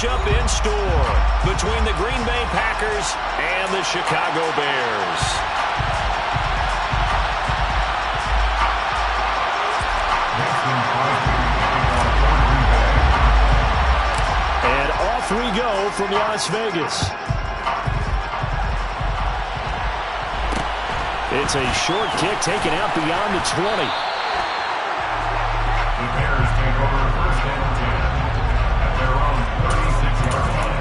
matchup in store between the Green Bay Packers and the Chicago Bears. And off we go from Las Vegas. It's a short kick taken out beyond the 20. The Bears take over first and 10 at their own 36-yard line.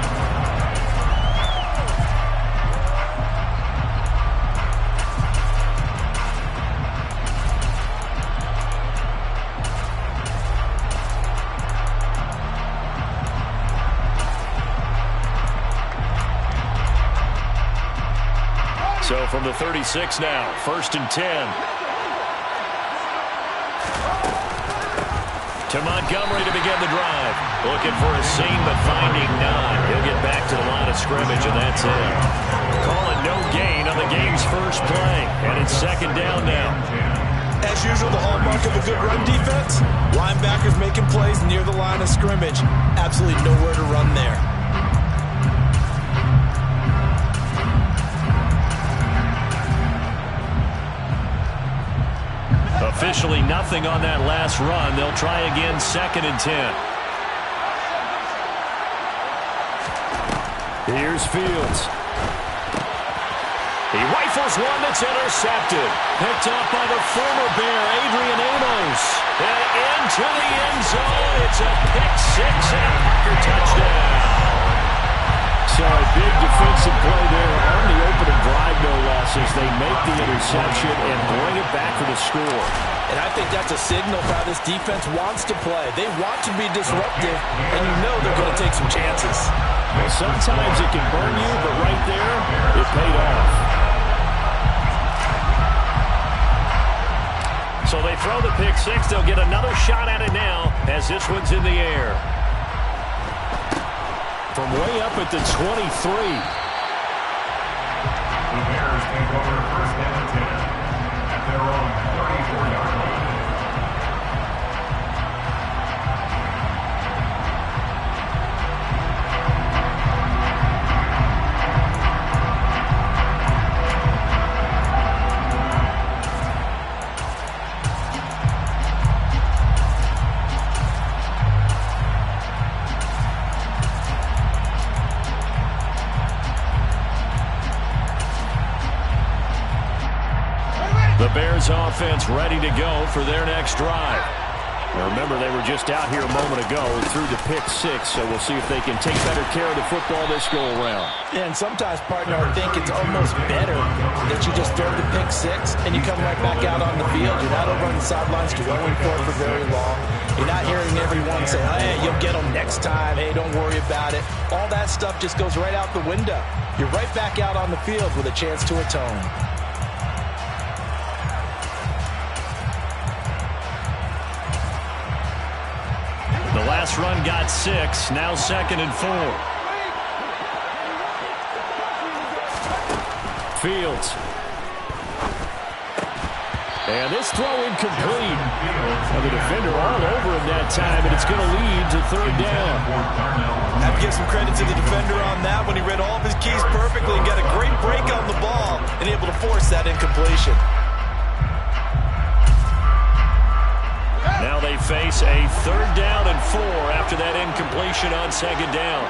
So from the 36 now, first and 10. To Montgomery to begin the drive. Looking for a seam, but finding none. He'll get back to the line of scrimmage, and that's it. Calling no gain on the game's first play. And it's second down now. As usual, the hallmark of a good run defense, linebackers making plays near the line of scrimmage. Absolutely nowhere to run there. Officially nothing on that last run. They'll try again, second and 10. Here's Fields. He rifles one that's intercepted. Picked up by the former Bear, Adrian Amos. And into the end zone. It's a pick six and a Packer touchdown. So a big defensive play there on the opening drive, no less, as they make the interception and bring it back for the score. And I think that's a signal for how this defense wants to play. They want to be disruptive, and you know they're going to take some chances. Well, sometimes it can burn you, but right there, it paid off. So they throw the pick six. They'll get another shot at it now as this one's in the air. From way up at the 23. The Bears take over first and 10 at their own 34-yard line. The Bears offense ready to go for their next drive. Now remember, they were just out here a moment ago through the pick six, so we'll see if they can take better care of the football this go-around. Yeah, and sometimes, partner, I think it's almost better that you just throw the pick six and you come right back out on the field. You're not over on the sidelines dwelling for it for very long. You're not hearing everyone say, hey, you'll get them next time. Hey, don't worry about it. All that stuff just goes right out the window. You're right back out on the field with a chance to atone. The last run got 6, now second and 4. Fields. And this throw incomplete. Now the defender all over him that time, and it's going to lead to third down. I have to give some credit to the defender on that when he read all of his keys perfectly and got a great break on the ball and able to force that incompletion. Now they face a third down and 4 after that incompletion on second down.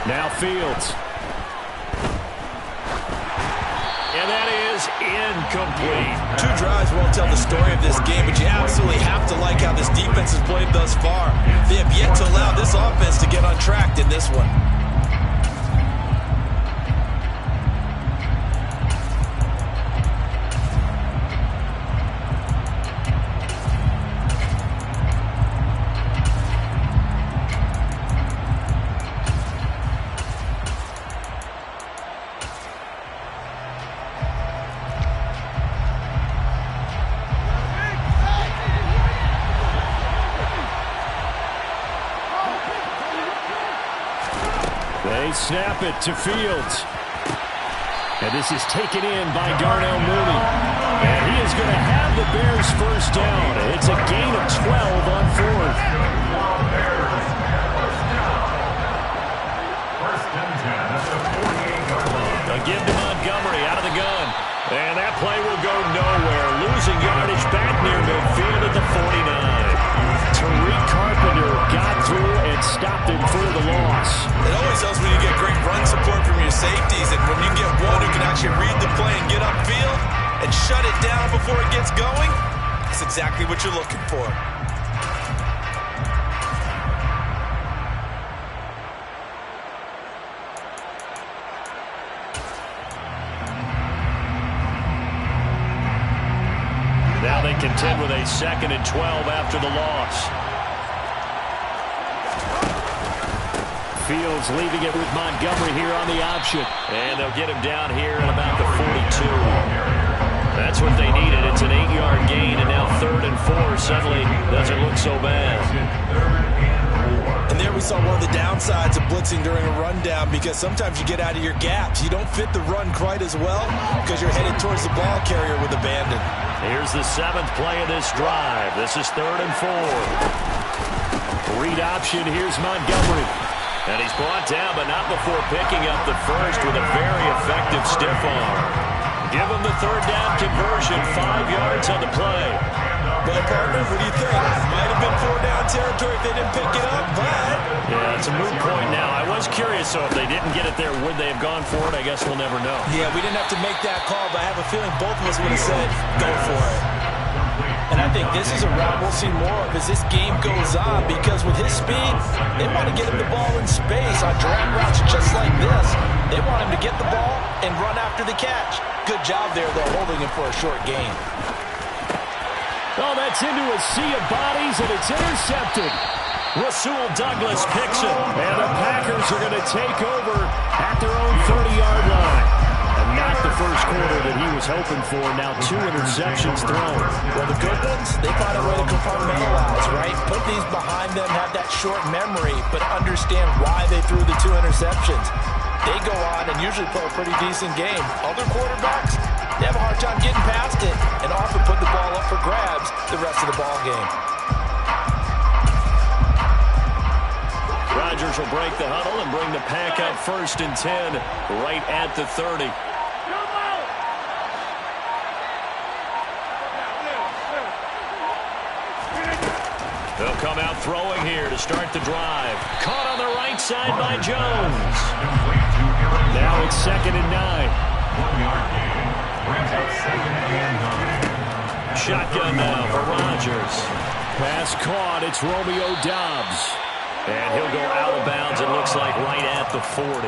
Now Fields. And that is incomplete. 2 drives won't tell the story of this game, but you absolutely have to like how this defense has played thus far. They have yet to allow this offense to get on track in this one. They snap it to Fields. And this is taken in by Darnell Mooney. And he is going to have the Bears first down. It's a gain of 12 on fourth. sells when you get great run support from your safeties, and when you get one who can actually read the play and get upfield and shut it down before it gets going, that's exactly what you're looking for. Now they contend with a 2nd and 12 after the loss. Fields leaving it with Montgomery here on the option. And they'll get him down here at about the 42. That's what they needed. It's an 8-yard gain, and now 3rd and 4 suddenly doesn't look so bad. And there we saw one of the downsides of blitzing during a rundown, because sometimes you get out of your gaps. You don't fit the run quite as well because you're headed towards the ball carrier with abandon. Here's the 7th play of this drive. This is 3rd and 4. Read option. Here's Montgomery. And he's brought down, but not before picking up the first with a very effective stiff arm. Give him the 3rd down conversion, 5 yards on the play. Well, partner, what do you think? Might have been 4-down territory if they didn't pick it up, but... Yeah, it's a moot point now. I was curious, so if they didn't get it there, would they have gone for it? I guess we'll never know. Yeah, we didn't have to make that call, but I have a feeling both of us would have said, go for it. And I think this is a route we'll see more of as this game goes on, because with his speed, they want to get him the ball in space on drag routes just like this. They want him to get the ball and run after the catch. Good job there, though, holding him for a short gain. Oh, that's into a sea of bodies, and it's intercepted. Rasul Douglas picks it, and the Packers are going to take over at their own 30-yard line. And not the first quarter that he was hoping for. Now 2 interceptions thrown. Well, the good ones, they find a way to compartmentalize, right? Put these behind them, have that short memory, but understand why they threw the 2 interceptions. They go on and usually play a pretty decent game. Other quarterbacks, they have a hard time getting past it and often put the ball up for grabs the rest of the ball game. Rodgers will break the huddle and bring the Pack up 1st and 10 right at the 30. They'll come out throwing here to start the drive. Caught on the right side by Jones. Now it's 2nd and 9. 1-yard gain. Brings up 2nd and 9. Shotgun now for Rodgers. Pass caught. It's Romeo Doubs. And he'll go out of bounds, it looks like, right at the 40.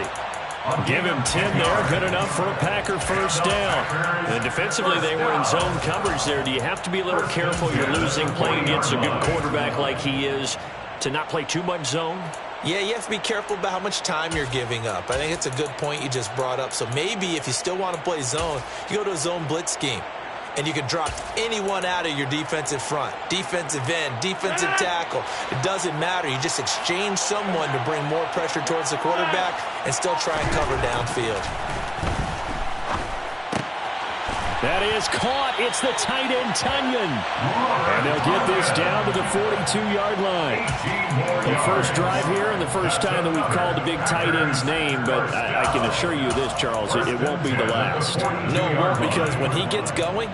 Give him 10 there. Good enough for a Packer 1st down. And defensively, they were in zone coverage there. Do you have to be a little careful? You're losing, playing against a good quarterback like he is, to not play too much zone? Yeah, you have to be careful about how much time you're giving up. I think it's a good point you just brought up. So maybe if you still want to play zone, you go to a zone blitz scheme. And you can drop anyone out of your defensive front, defensive end, defensive tackle. It doesn't matter. You just exchange someone to bring more pressure towards the quarterback and still try and cover downfield. That is caught. It's the tight end, Tunyon. And they'll get this down to the 42-yard line. The first drive here and the first time that we've called the big tight end's name, but I can assure you this, Charles, it won't be the last. No, it won't, because when he gets going,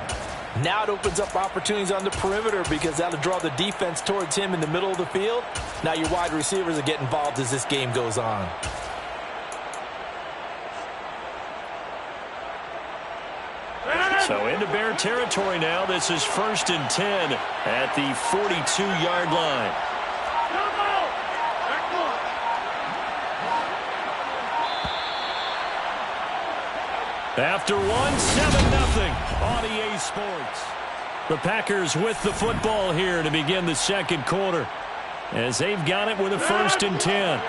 now it opens up opportunities on the perimeter, because that'll draw the defense towards him in the middle of the field. Now your wide receivers will get involved as this game goes on. So into Bear territory now. This is 1st and 10 at the 42-yard line. After 7-0 on EA Sports. The Packers with the football here to begin the 2nd quarter, as they've got it with a 1st and 10.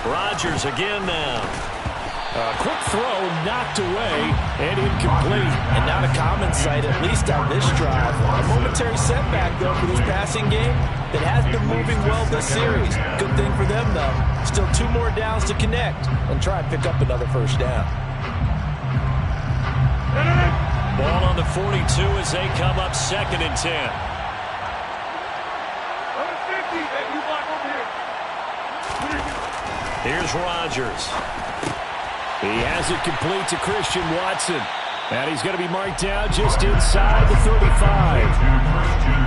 Rodgers again now. A quick throw knocked away and incomplete. And not a common sight, at least on this drive. A momentary setback, though, for this passing game that has been moving well this series. Good thing for them, though. Still 2 more downs to connect and try and pick up another 1st down. Ball on the 42 as they come up 2nd and 10. Here's Rodgers. He has it complete to Christian Watson. And he's going to be marked down just inside the 35.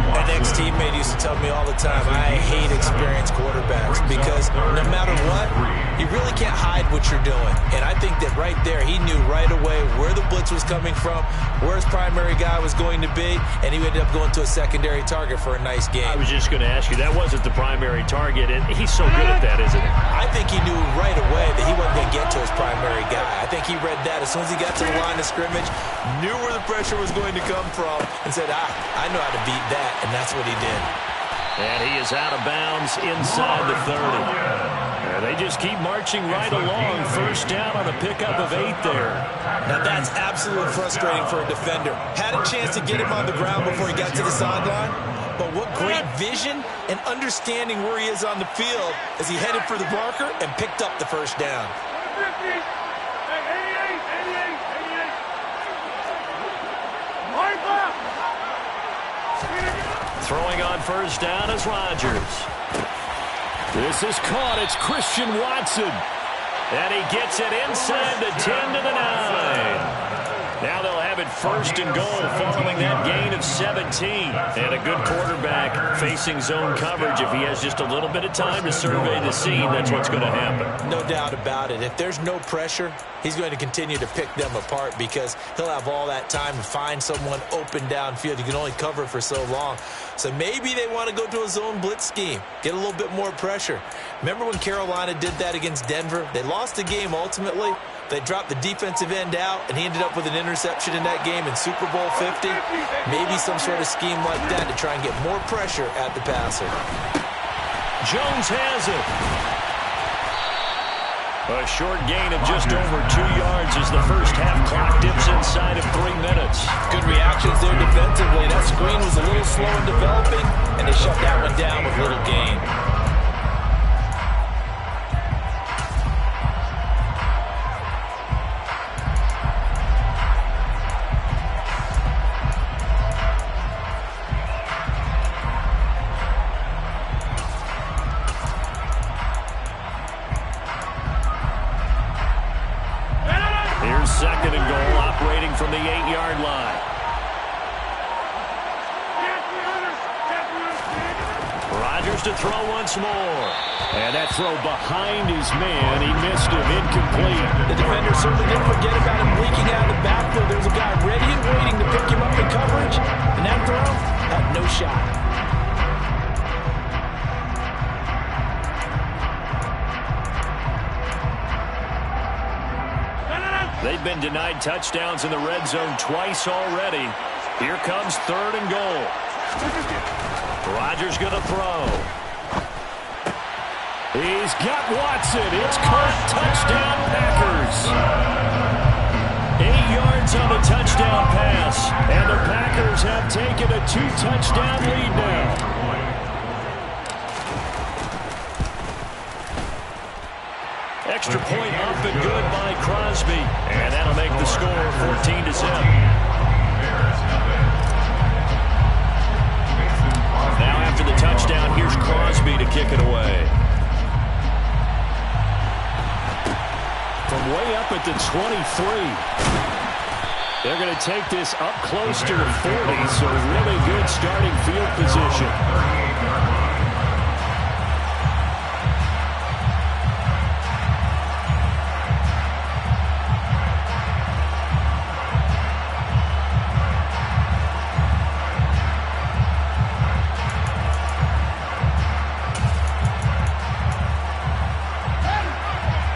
An ex-teammate used to tell me all the time, I hate experienced quarterbacks because no matter what, you really can't hide what you're doing. And I think that right there, he knew right away where the blitz was coming from, where his primary guy was going to be, and he ended up going to a secondary target for a nice game. I was just going to ask you, that wasn't the primary target, and he's so good at that, isn't he? I think he knew right away that he wasn't going to get to his primary guy. I think he read that as soon as he got to the line of scrimmage, knew where the pressure was going to come from, and said, I know how to beat that, and that's what he did. And he is out of bounds inside the 30. They just keep marching right along. First down on a pickup of 8 there. Now that's absolutely frustrating for a defender. Had a chance to get him on the ground before he got to the sideline, but what great vision and understanding where he is on the field as he headed for the marker and picked up the first down. Throwing on first down is Rodgers. This is caught. It's Christian Watson. And he gets it inside the 10 to the 9. Now they'll have it first and goal following that gain of 17. And a good quarterback facing zone coverage. If he has just a little bit of time to survey the scene, that's what's going to happen. No doubt about it. If there's no pressure, he's going to continue to pick them apart because he'll have all that time to find someone open downfield. You can only cover for so long. So maybe they want to go to a zone blitz scheme, get a little bit more pressure. Remember when Carolina did that against Denver? They lost the game ultimately. They dropped the defensive end out, and he ended up with an interception in that game in Super Bowl 50. Maybe some sort of scheme like that to try and get more pressure at the passer. Jones has it. A short gain of just over 2 yards as the first half clock dips inside of 3 minutes. Good reactions there defensively. That screen was a little slow in developing, and they shut that one down with little gain. Second and goal, operating from the 8-yard line. Rodgers to throw once more. And that throw behind his man. He missed him, incomplete. The defender certainly didn't forget about him leaking out of the backfield. There's a guy ready and waiting to pick him up in coverage. And that throw had no shot. They've been denied touchdowns in the red zone twice already. Here comes third and goal. Rodgers going to throw. He's got Watson. It's caught. Touchdown, Packers. 8 yards on the touchdown pass. And the Packers have taken a 2-touchdown lead now. Extra point up and good by Crosby. And that'll make the score 14-7. Now after the touchdown, here's Crosby to kick it away. From way up at the 23. They're going to take this up close to the 40, so really good starting field position.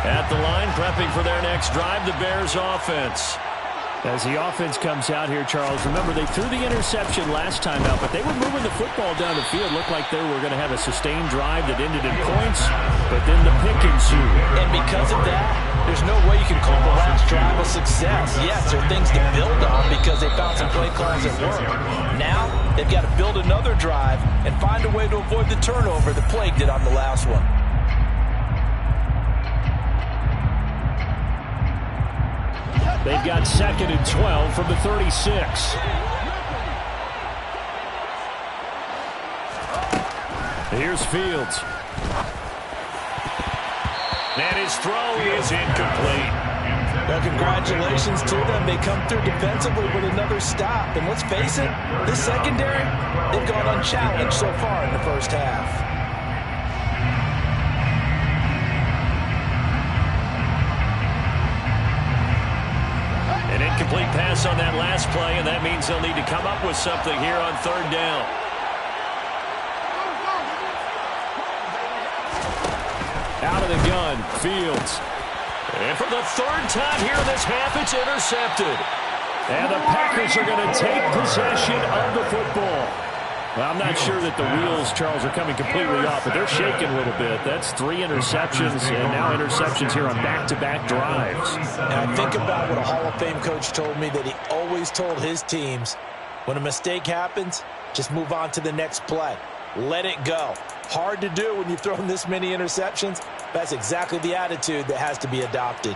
At the line, prepping for their next drive, the Bears offense. As the offense comes out here, Charles, remember they threw the interception last time out, but they were moving the football down the field. Looked like they were going to have a sustained drive that ended in points, but then the pick ensued. And because of that, there's no way you can call the last drive a success. Yes, there are things to build on because they found some play calls that work. Now, they've got to build another drive and find a way to avoid the turnover that plagued it on the last one. They've got 2nd and 12 from the 36. Here's Fields. And his throw is incomplete. Well, congratulations to them. They come through defensively with another stop. And let's face it, this secondary, they've gone unchallenged so far in the first half. An incomplete pass on that last play, and that means they'll need to come up with something here on third down. Out of the gun, Fields. And for the third time here in this half, it's intercepted. And the Packers are going to take possession of the football. Well, I'm not sure that the wheels, Charles, are coming completely off, but they're shaking a little bit. That's 3 interceptions, and now interceptions here on back-to-back drives. And I think about what a Hall of Fame coach told me that he always told his teams, when a mistake happens, just move on to the next play. Let it go. Hard to do when you've thrown this many interceptions. That's exactly the attitude that has to be adopted.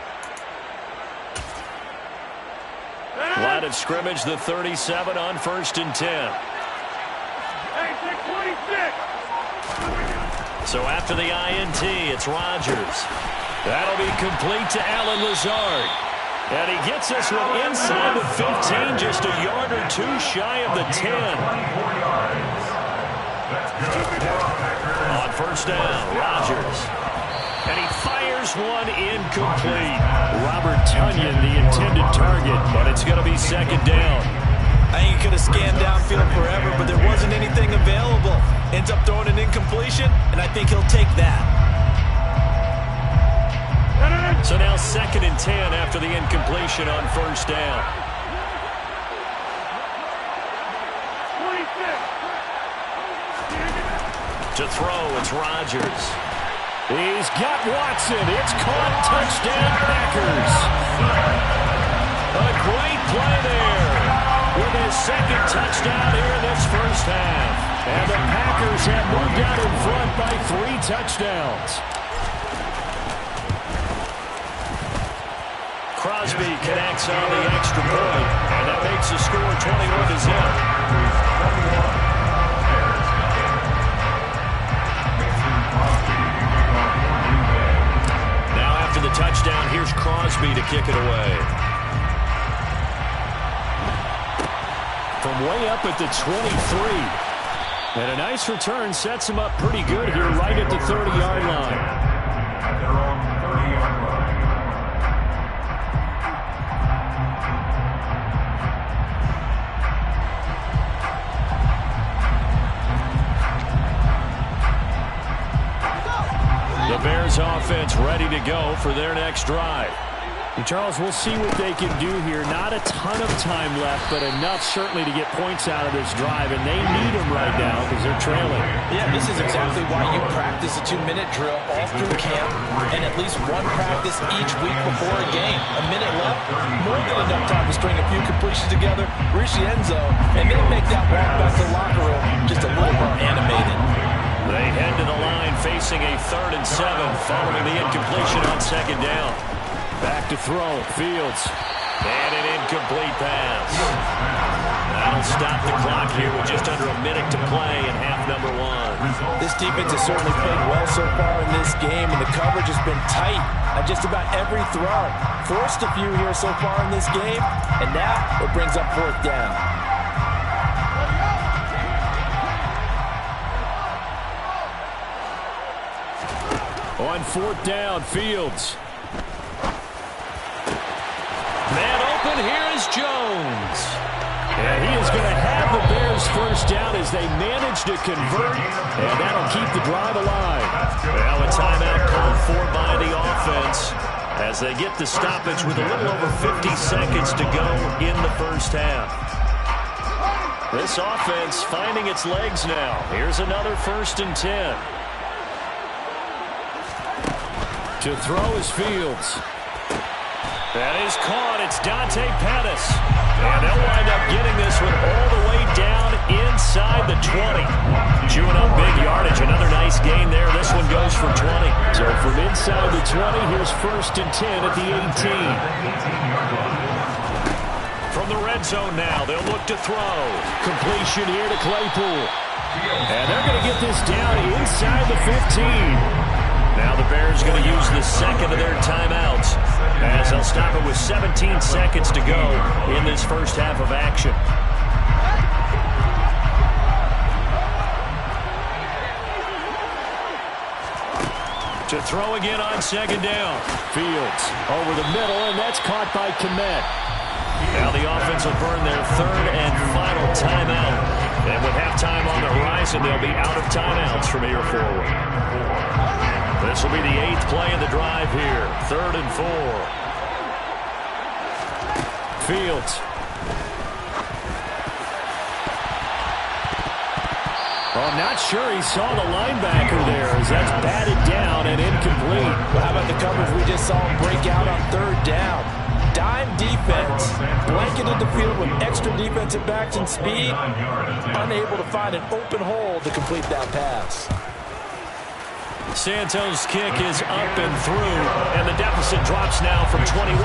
Line of scrimmage, the 37 on 1st and 10. So after the INT, it's Rodgers. That'll be complete to Allen Lazard. And he gets this one inside the 15, just a yard or 2 shy of the 10. On 1st down, Rodgers. And he fires one incomplete. Robert Tonyan, the intended target, but it's going to be 2nd down. I think he could have scanned downfield forever, but there wasn't anything available. Ends up throwing an incompletion, and I think he'll take that. So now 2nd and 10 after the incompletion on 1st down. To throw, it's Rodgers. He's got Watson. It's caught. Touchdown, Packers. A great play there with his 2nd touchdown here in this first half. And the Packers have moved out in front by 3 touchdowns. Crosby connects on the extra point, and that makes the score 21-0. The touchdown, here's Crosby to kick it away. From way up at the 23. And a nice return sets him up pretty good here right at the 30-yard line. At their own 30-yard line. The Bears offense ready to go for their next drive. And Charles, we'll see what they can do here. Not a ton of time left, but enough certainly to get points out of this drive, and they need them right now because they're trailing. Yeah, this is exactly why you practice a 2-minute drill all through camp and at least one practice each week before a game. A minute left, more than enough time to string a few completions together, reach the end zone, and then make that walk back to the locker room just a little more animated. They head to the line facing a 3rd and 7 following the incompletion on 2nd down. Back to throw, Fields. And an incomplete pass. That'll stop the clock here with just under a minute to play in half number 1. This defense has certainly played well so far in this game, and the coverage has been tight at just about every throw. Forced a few here so far in this game, and now it brings up 4th down. On 4th down, Fields. Man open, here is Jones. And he is going to have the Bears first down as they manage to convert, and that'll keep the drive alive. Well, a timeout called for by the offense as they get the stoppage with a little over 50 seconds to go in the first half. This offense finding its legs now. Here's another 1st and 10. To throw is Fields. That is caught. It's Dante Pettis. And they'll wind up getting this one all the way down inside the 20. Chewing up big yardage. Another nice gain there. This one goes for 20. So from inside the 20, here's 1st and 10 at the 18. From the red zone now, they'll look to throw. Completion here to Claypool. And they're going to get this down inside the 15. Now the Bears going to use the second of their timeouts as they'll stop it with 17 seconds to go in this first half of action. To throw again on second down. Fields over the middle, and that's caught by Kmet. Now the offense will burn their third and final timeout. And with halftime on the horizon, they'll be out of timeouts from here forward. This will be the 8th play of the drive here. 3rd and 4. Fields. Well, I'm not sure he saw the linebacker there as that's batted down and incomplete. Well, how about the coverage we just saw him break out on 3rd down? Dime defense, blanketed the field with extra defensive backs and speed, unable to find an open hole to complete that pass. Santos' kick is up and through, and the deficit drops now from 21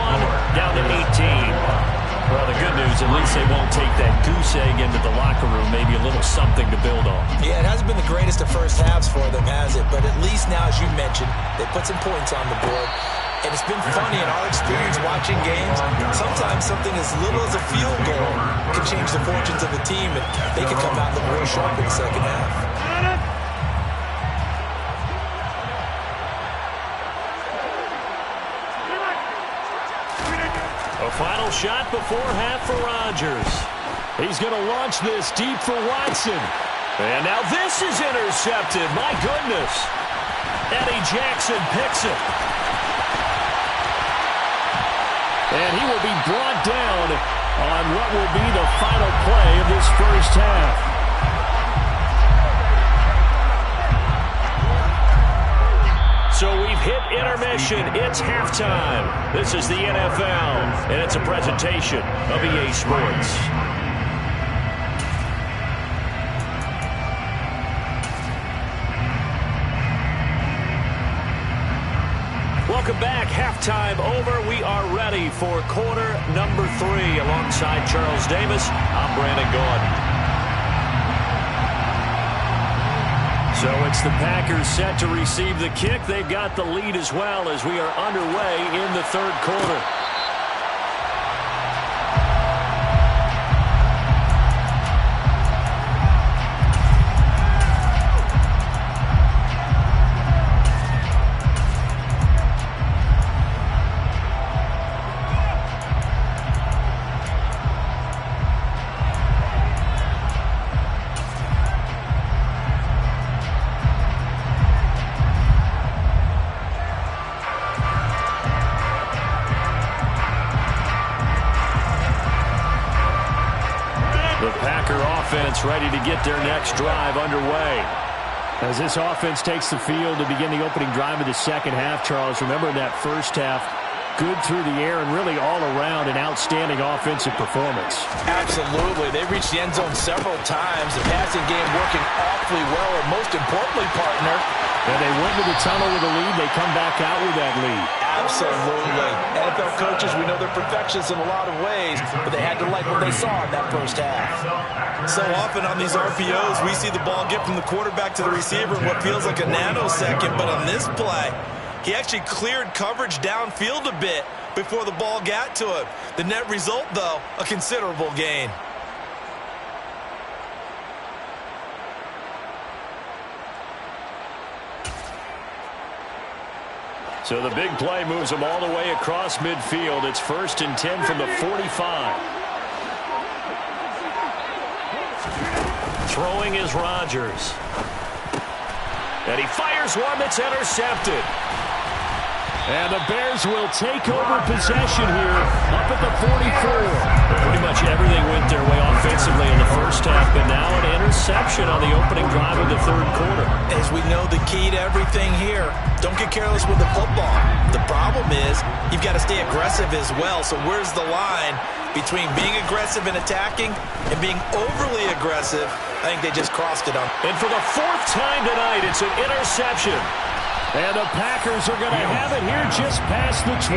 down to 18. Well, the good news, at least they won't take that goose egg into the locker room. Maybe a little something to build on. Yeah, it hasn't been the greatest of first halves for them, has it? But at least now, as you mentioned, they put some points on the board. And it's been funny in our experience watching games. Sometimes something as little as a field goal can change the fortunes of the team, and they can come out and look real sharp in the second half. A final shot before half for Rodgers. He's going to launch this deep for Watson. And now this is intercepted. My goodness. Eddie Jackson picks it. And he will be brought down on what will be the final play of this first half. So we've hit intermission. It's halftime. This is the NFL, and it's a presentation of EA Sports. Welcome back. Halftime over. We are ready for quarter number 3. Alongside Charles Davis, I'm Brandon Gordon. So it's the Packers set to receive the kick. They've got the lead as well as we are underway in the 3rd quarter. Ready to get their next drive underway. As this offense takes the field to begin the opening drive of the second half, Charles, remember in that first half, good through the air and really all around an outstanding offensive performance. Absolutely. They reached the end zone several times. The passing game working awfully well, and most importantly, partner. And they went to the tunnel with a lead. They come back out with that lead. Absolutely. NFL coaches, we know they're perfectionists in a lot of ways, but they had to like what they saw in that first half. So often on these RPOs, we see the ball get from the quarterback to the receiver in what feels like a nanosecond, but on this play, he actually cleared coverage downfield a bit before the ball got to him. The net result, though, a considerable gain. So the big play moves them all the way across midfield. It's 1st and 10 from the 45. Throwing is Rodgers. And he fires one that's intercepted. And the Bears will take over possession here up at the 44. Pretty much everything went their way offensively in the first half, but now an interception on the opening drive of the 3rd quarter. As we know, the key to everything here, don't get careless with the football. The problem is you've got to stay aggressive as well. So where's the line between being aggressive and attacking and being overly aggressive? I think they just crossed it on. And for the 4th time tonight, it's an interception. And the Packers are going to have it here just past the 25.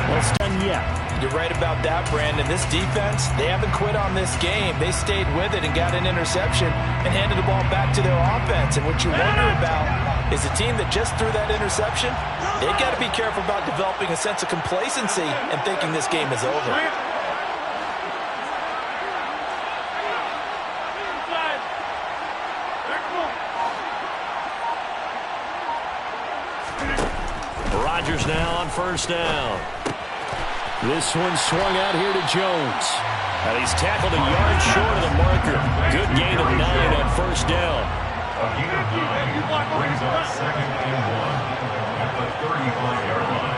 Well, it's done yet. You're right about that, Brandon. This defense, they haven't quit on this game. They stayed with it and got an interception and handed the ball back to their offense. And what you wonder about is a team that just threw that interception, they got to be careful about developing a sense of complacency and thinking this game is over. Rodgers now on first down. This one swung out here to Jones. And he's tackled a yard short of the marker. Good gain of 9 on first down. Brings up 2nd and 1 at the 35-yard line.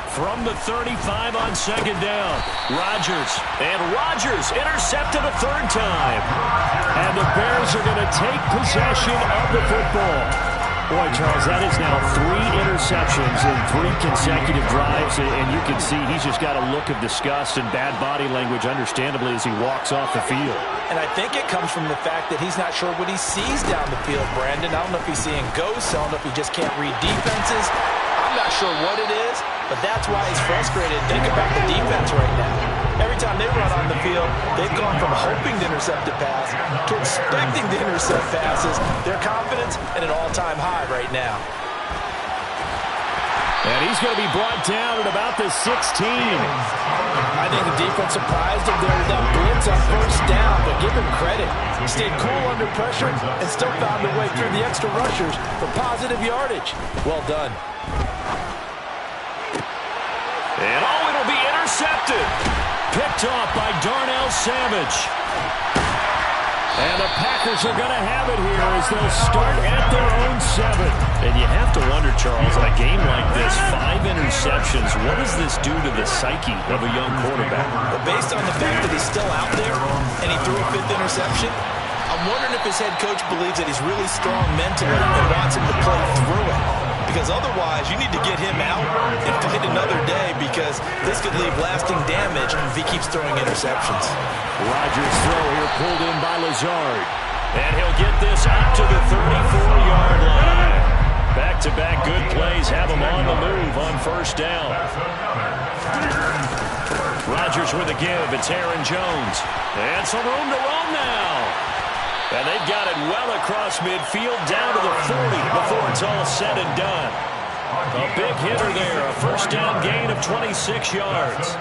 From the 35 on second down, Rodgers. And Rodgers intercepted a third time. And the Bears are going to take possession of the football. Boy, Charles, that is now 3 interceptions in 3 consecutive drives, and you can see he's just got a look of disgust and bad body language, understandably, as he walks off the field. And I think it comes from the fact that he's not sure what he sees down the field, Brandon. I don't know if he's seeing ghosts. I don't know if he just can't read defenses. I'm not sure what it is, but that's why he's frustrated. Think about the defense right now. Every time they run on the field, they've gone from hoping to intercept a pass to expecting to intercept passes. Their confidence at an all-time high right now. And he's going to be brought down at about the 16. I think the defense surprised him there with that blitz on first down, but give him credit. He stayed cool under pressure and still found a way through the extra rushers for positive yardage. Well done. And it'll be intercepted. Picked off by Darnell Savage. And the Packers are going to have it here as they'll start at their own 7. And you have to wonder, Charles, in a game like this, 5 interceptions, what does this do to the psyche of a young quarterback? But based on the fact that he's still out there and he threw a 5th interception, I'm wondering if his head coach believes that he's really strong mentally and wants him to play through it. Because otherwise, you need to get him out and fight another day, because this could leave lasting damage if he keeps throwing interceptions. Rodgers' throw here pulled in by Lazard. And he'll get this out to the 34-yard line. Back-to-back good plays have him on the move on first down. Rodgers with a give. It's Aaron Jones. And some room to run now. And they've got it well across midfield down to the 40 before it's all said and done. A big hitter there. A first down gain of 26 yards.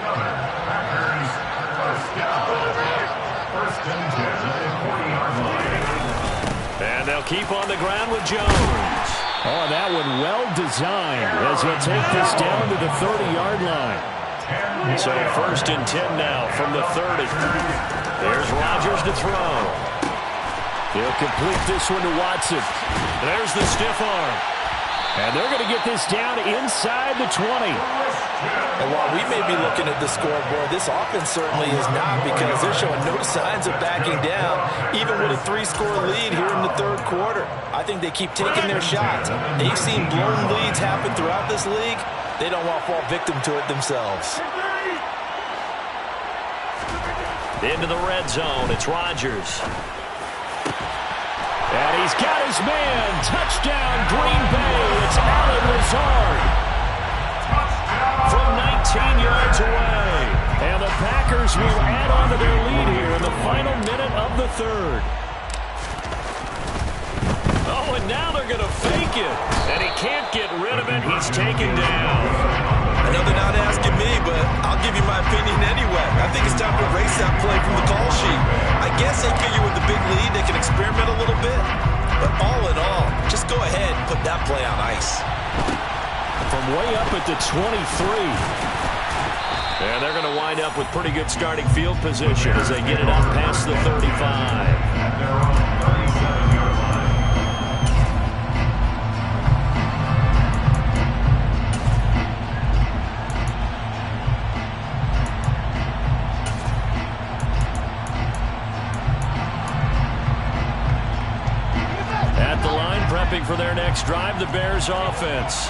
And they'll keep on the ground with Jones. Oh, that one well designed as he'll take this down to the 30-yard line. So 1st and 10 now from the 30. There's Rodgers to throw. He'll complete this one to Watson. There's the stiff arm. And they're going to get this down inside the 20. And while we may be looking at the scoreboard, this offense certainly is not, because they're showing no signs of backing down, even with a 3-score lead here in the 3rd quarter. I think they keep taking their shots. They've seen blown leads happen throughout this league. They don't want to fall victim to it themselves. Into the red zone, it's Rodgers. And he's got his man. Touchdown, Green Bay. It's Allen Lazard. From 19 yards away. And the Packers will add on to their lead here in the final minute of the 3rd. Oh, and now they're going to fake it. And he can't get rid of it. He's taken down. I know they're not asking me, but I'll give you my opinion anyway. I think it's time to erase that play from the call sheet. I guess they figure with the big lead they can experiment a little bit. But all in all, just go ahead and put that play on ice. From way up at the 23. And they're going to wind up with pretty good starting field position as they get it up past the 35. For their next drive, the Bears offense.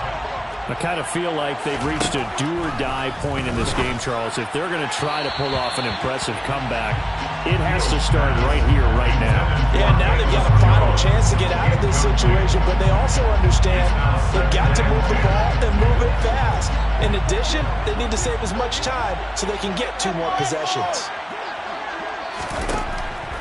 I kind of feel like they've reached a do-or-die point in this game, Charles. If they're going to try to pull off an impressive comeback, it has to start right here, right now. Yeah, now they've got a final chance to get out of this situation, but they also understand they've got to move the ball and move it fast. In addition, they need to save as much time so they can get 2 more possessions.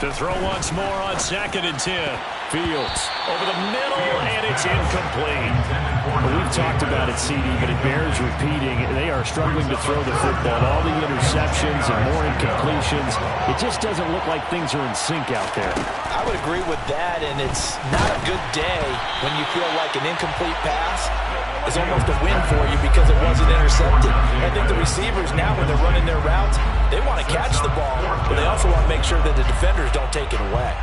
To throw once more on 2nd and 10. Fields over the middle, and it's incomplete. Well, we've talked about it, CD, but it bears repeating. They are struggling to throw the football. All the interceptions and more incompletions. It just doesn't look like things are in sync out there. I would agree with that, and it's not a good day when you feel like an incomplete pass is almost a win for you because it wasn't intercepted. I think the receivers now, when they're running their routes, they want to catch the ball, but they also want to make sure that the defenders don't take it away.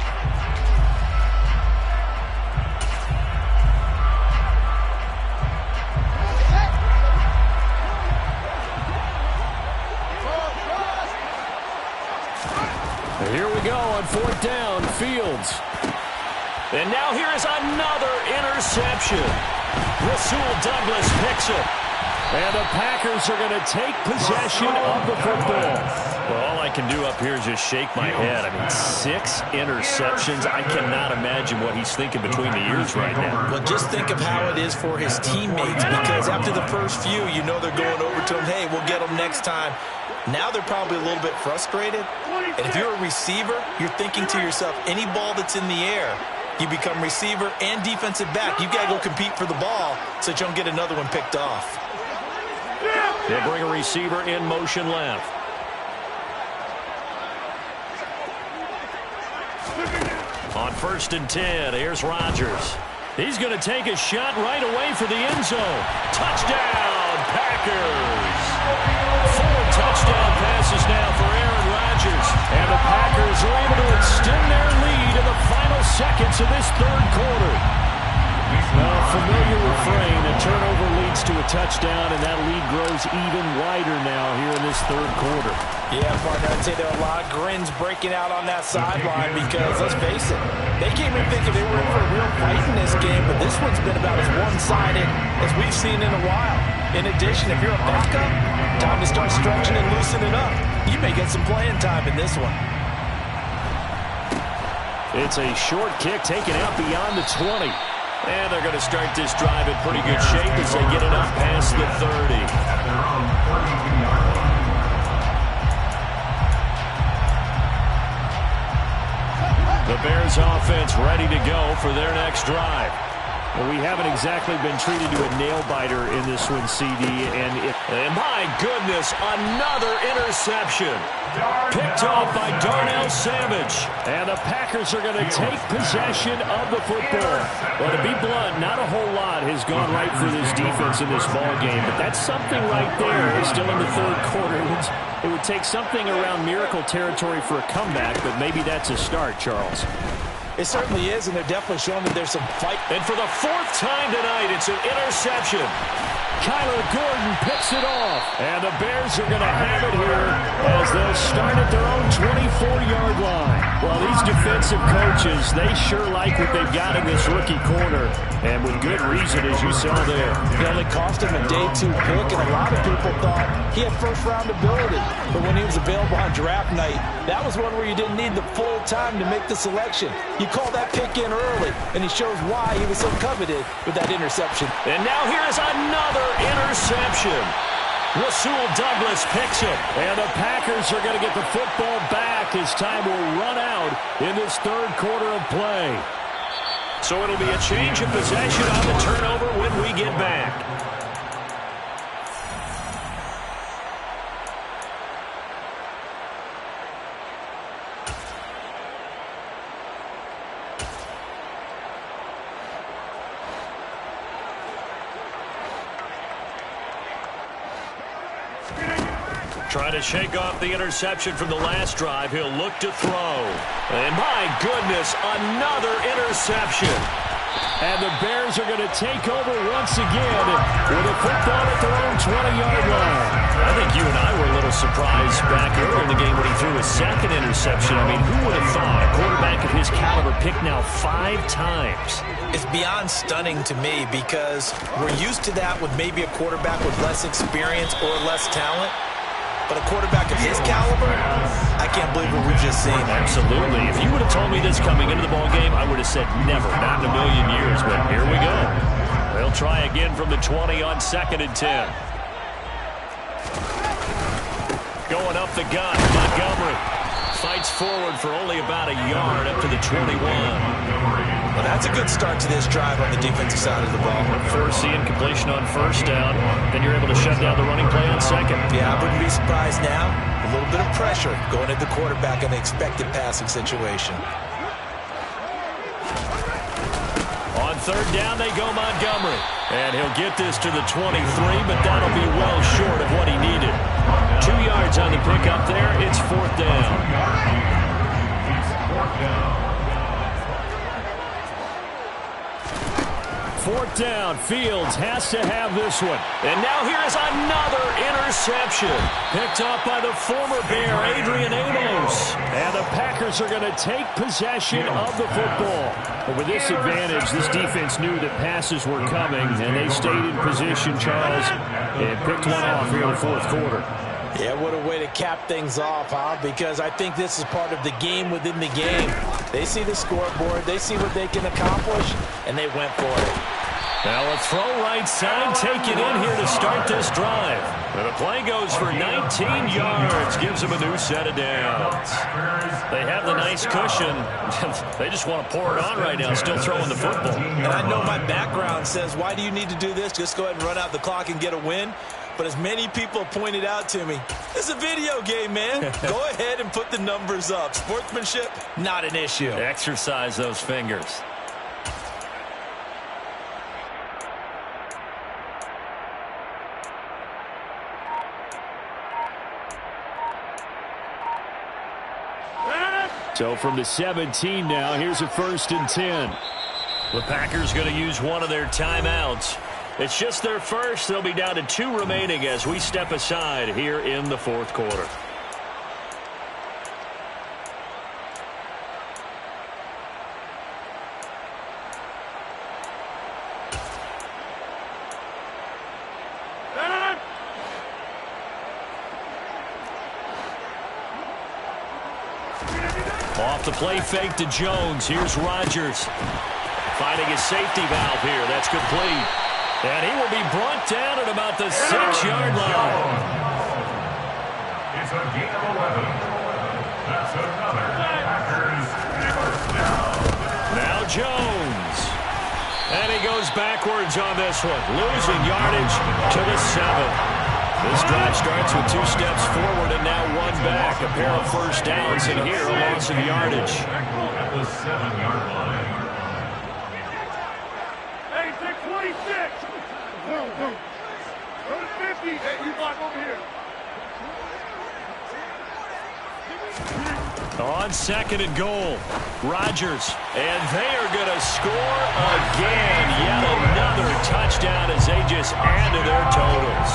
Here we go on 4th down, Fields. And now here is another interception. Rasul Douglas picks it. And the Packers are going to take possession of the football. Well, all I can do up here is just shake my head. I mean, 6 interceptions. I cannot imagine what he's thinking between the ears right now. Well, just think of how it is for his teammates, because after the first few, you know they're going over to him, hey, we'll get them next time. Now they're probably a little bit frustrated. And if you're a receiver, you're thinking to yourself, any ball that's in the air, you become receiver and defensive back. You've got to go compete for the ball so that you don't get another one picked off. They bring a receiver in motion left. On 1st and 10, here's Rodgers. He's going to take a shot right away for the end zone. Touchdown, Packers! 4 touchdown passes now for Aaron Rodgers. And the Packers are able to extend their lead in the final seconds of this 3rd quarter. Well, familiar refrain, a turnover leads to a touchdown, and that lead grows even wider now here in this 3rd quarter. Yeah, partner, I'd say there are a lot of grins breaking out on that sideline because, let's face it, they came in thinking they were in for a real fight in this game, but this one's been about as one-sided as we've seen in a while. In addition, if you're a backup, time to start stretching and loosening up. You may get some playing time in this one. It's a short kick taken out beyond the 20. And they're going to start this drive in pretty good shape as they get it up past the 30. The Bears offense ready to go for their next drive. Well, we haven't exactly been treated to a nail-biter in this one, CD. And my goodness, another interception. Picked off by Darnell Savage. And the Packers are going to take possession of the football. Well, to be blunt, not a whole lot has gone right for this defense in this ball game, but that's something right there. Still in the 3rd quarter. It would take something around miracle territory for a comeback, but maybe that's a start, Charles. It certainly is, and they're definitely showing that there's some fight. And for the 4th time tonight, it's an interception. Kyler Gordon picks it off. And the Bears are going to have it here as they'll start at their own 24-yard line. Well, these defensive coaches, they sure like what they've got in this rookie corner. And with good reason, as you saw there. It only cost him a day 2 pick, and a lot of people thought he had first-round ability. But when he was available on draft night, that was one where you didn't need the full time to make the selection. You call that pick in early, and he shows why he was so coveted with that interception. And now here's another interception. Rasul Douglas picks it. And the Packers are going to get the football back as time will run out in this 3rd quarter of play. So it'll be a change of possession on the turnover when we get back. Trying to shake off the interception from the last drive. He'll look to throw. And my goodness, another interception. And the Bears are going to take over once again with a football at their own 20-yard line. I think you and I were a little surprised back earlier in the game when he threw his 2nd interception. I mean, who would have thought a quarterback of his caliber picked now 5 times. It's beyond stunning to me because we're used to that with maybe a quarterback with less experience or less talent. But a quarterback of his caliber, I can't believe what we've just seen. Absolutely. If you would have told me this coming into the ballgame, I would have said never, not in a million years. But here we go. They'll try again from the 20 on 2nd and 10. Going up the gut, Montgomery fights forward for only about a yard up to the 21. Well, that's a good start to this drive on the defensive side of the ball. Forcing completion on 1st down. Then you're able to shut down the running play on 2nd. Yeah, I wouldn't be surprised now. A little bit of pressure going at the quarterback in the expected passing situation. On 3rd down, they go Montgomery. And he'll get this to the 23, but that'll be well short of what he needed. 2 yards on the pickup there. It's 4th down. It's 4th down. 4th down. Fields has to have this one. And now here is another interception. Picked up by the former Bear, Adrian Amos. And the Packers are going to take possession of the football. But with this advantage, this defense knew that passes were coming, and they stayed in position, Charles, and picked one off here in the 4th quarter. Yeah, what a way to cap things off, huh? Because I think this is part of the game within the game. They see the scoreboard, they see what they can accomplish, and they went for it. Now a throw right side, take it in here to start this drive. And the play goes for 19 yards, gives them a new set of downs. They have the nice cushion. They just want to pour it on right now, still throwing the football. And I know my background says, why do you need to do this? Just go ahead and run out the clock and get a win. But as many people pointed out to me, it's a video game, man. Go ahead and put the numbers up. Sportsmanship, not an issue. Exercise those fingers. So from the 17 now, here's a 1st and 10. The Packers going to use one of their timeouts. It's just their first. They'll be down to 2 remaining as we step aside here in the 4th quarter. Off the play fake to Jones. Here's Rodgers. Finding his safety valve here. That's complete. And he will be brought down at about the 6-yard line. It's a gain of 11. That's another Packers first down. Now Jones. And he goes backwards on this one. Losing yardage to the 7. This drive starts with 2 steps forward and now 1 back. A pair of first downs, and here a loss of yardage. At the 7-yard line. Hey, 626! Go to 50! Hey, you block over here! On 2nd and goal, Rodgers, and they are going to score again. Yet another touchdown as they just add to their totals.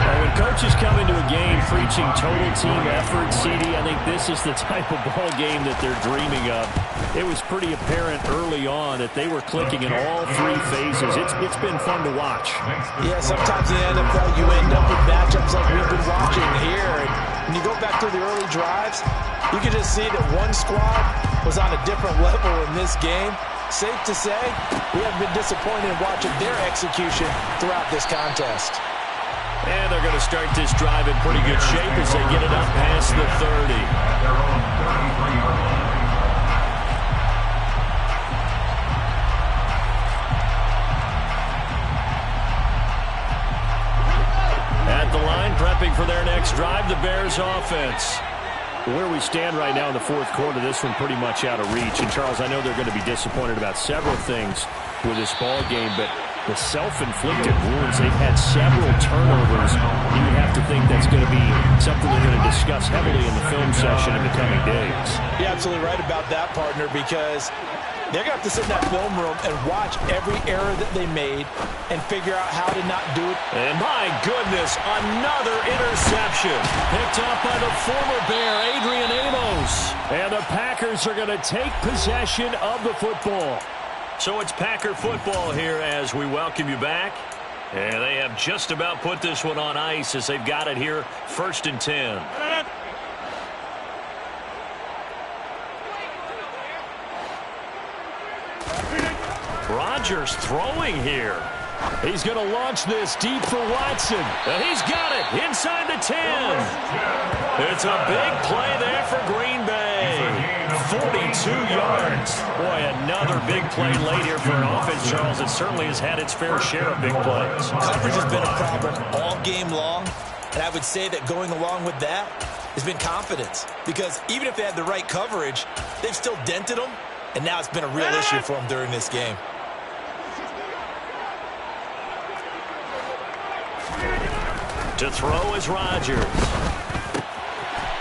Well, when coaches come into a game preaching total team effort, CD, I think this is the type of ball game that they're dreaming of. It was pretty apparent early on that they were clicking in all 3 phases. It's been fun to watch. Yeah, sometimes in the NFL you end up with matchups like we've been watching here. And when you go back to the early drives, you can just see that one squad was on a different level in this game. Safe to say, we have been disappointed in watching their execution throughout this contest. And they're going to start this drive in pretty good shape as they get it up past the 30. At their own 33-yard line. At the line, prepping for their next drive, the Bears offense. Where we stand right now in the 4th quarter, this one pretty much out of reach. And, Charles, I know they're going to be disappointed about several things with this ball game, but the self-inflicted wounds, they've had several turnovers. You would have to think that's going to be something they're going to discuss heavily in the film session in the coming days. You're absolutely right about that, partner, because They're going to have to sit in that film room and watch every error that they made and figure out how to not do it. And my goodness, another interception. Picked off by the former Bear, Adrian Amos. And the Packers are going to take possession of the football. So it's Packer football here as we welcome you back. And they have just about put this one on ice as they've got it here, 1st and 10. Rodgers throwing here. He's going to launch this deep for Watson. And he's got it inside the 10. It's a big play there for Green Bay. 42 yards. Boy, another big play late here for an offense, Charles. It certainly has had its fair share of big plays. Coverage has been a problem all game long, and I would say that going along with that has been confidence. Because even if they had the right coverage, they've still dented them, and now it's been a real issue for them during this game. To throw is Rodgers.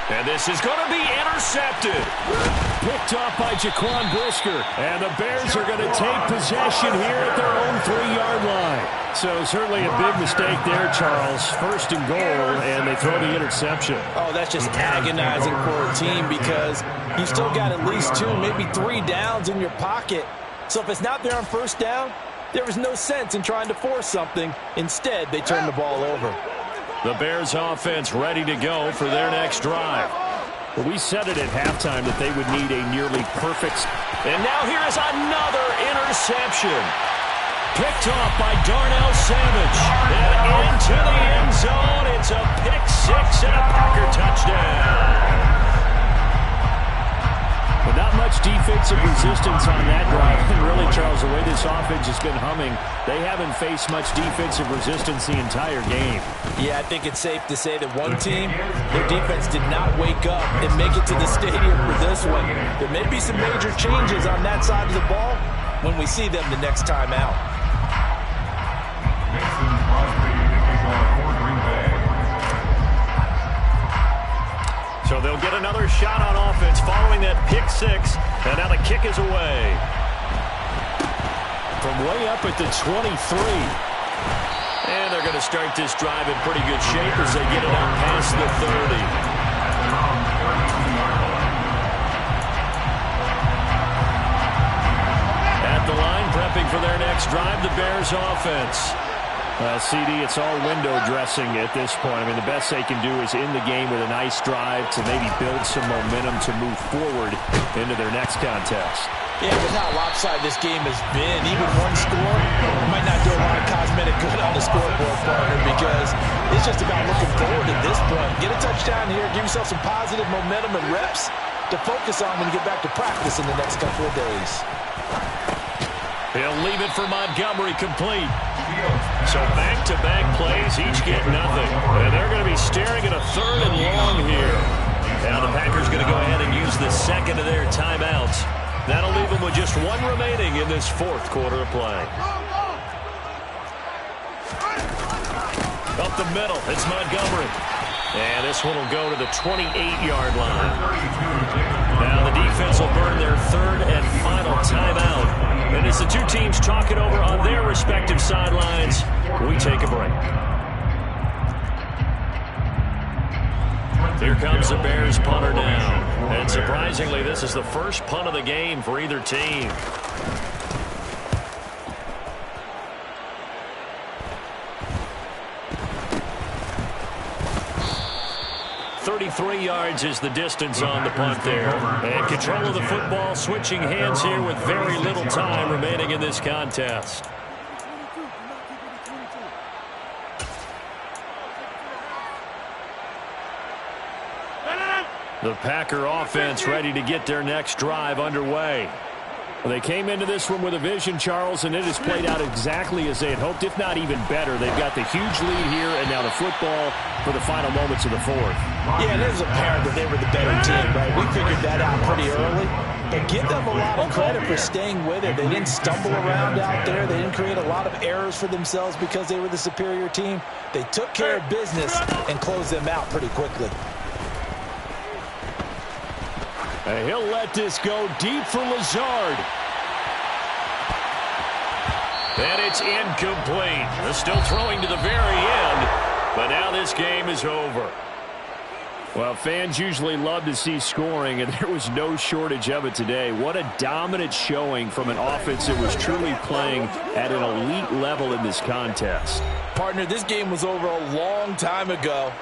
And this is going to be intercepted. Picked off by Jaquan Brisker. And the Bears are going to take possession here at their own 3-yard line. So certainly a big mistake there, Charles. 1st and goal, and they throw the interception. Oh, that's just agonizing for a team because you still got at least 2, maybe 3 downs in your pocket. So if it's not there on 1st down, there was no sense in trying to force something. Instead, they turn the ball over. The Bears offense ready to go for their next drive. Well, we said it at halftime that they would need a nearly perfect. And now here is another interception. Picked off by Darnell Savage. And into the end zone. It's a pick 6 and a Packer touchdown. But not much defensive resistance on that drive. And really, Charles, the way this offense has been humming, they haven't faced much defensive resistance the entire game. Yeah, I think it's safe to say that one team, their defense did not wake up and make it to the stadium for this one. There may be some major changes on that side of the ball when we see them the next time out. So they'll get another shot on offense following that pick 6. And now the kick is away. From way up at the 23. And they're going to start this drive in pretty good shape as they get it out past the 30. At the line, prepping for their next drive, the Bears offense. CD, it's all window dressing at this point. I mean, the best they can do is in the game with a nice drive to maybe build some momentum to move forward into their next contest. Yeah, with how lopsided this game has been, even one score might not do a lot of cosmetic good on the scoreboard, partner, because it's just about looking forward at this point. Get a touchdown here, give yourself some positive momentum and reps to focus on when you get back to practice in the next couple of days. He'll leave it for Montgomery complete. So back-to-back plays, each get nothing. And they're going to be staring at a 3rd and long here. Now the Packers going to go ahead and use the second of their timeouts. That'll leave them with just 1 remaining in this 4th quarter of play. Up the middle, it's Montgomery. And this one will go to the 28-yard line. Now the defense will burn their 3rd and final timeout. And as the two teams talk it over on their respective sidelines, we take a break. Here comes the Bears punter now. And surprisingly, this is the first punt of the game for either team. .33 yards is the distance on the punt there. And control of the football, switching hands here with very little time remaining in this contest. The Packer offense ready to get their next drive underway. Well, they came into this one with a vision, Charles, and it has played out exactly as they had hoped, if not even better. They've got the huge lead here, and now the football for the final moments of the 4th. Yeah, it is apparent that they were the better team, right? We figured that out pretty early. But give them a lot of credit for staying with it. They didn't stumble around out there. They didn't create a lot of errors for themselves because they were the superior team. They took care of business and closed them out pretty quickly. And he'll let this go deep for Lazard. And it's incomplete. They're still throwing to the very end, but now this game is over. Well, fans usually love to see scoring, and there was no shortage of it today. What a dominant showing from an offense that was truly playing at an elite level in this contest. Partner, this game was over a long time ago,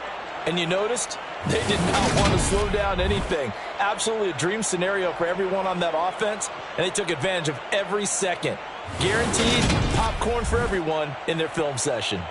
and you noticed they did not want to slow down anything. Absolutely a dream scenario for everyone on that offense, and they took advantage of every second. Guaranteed popcorn for everyone in their film session.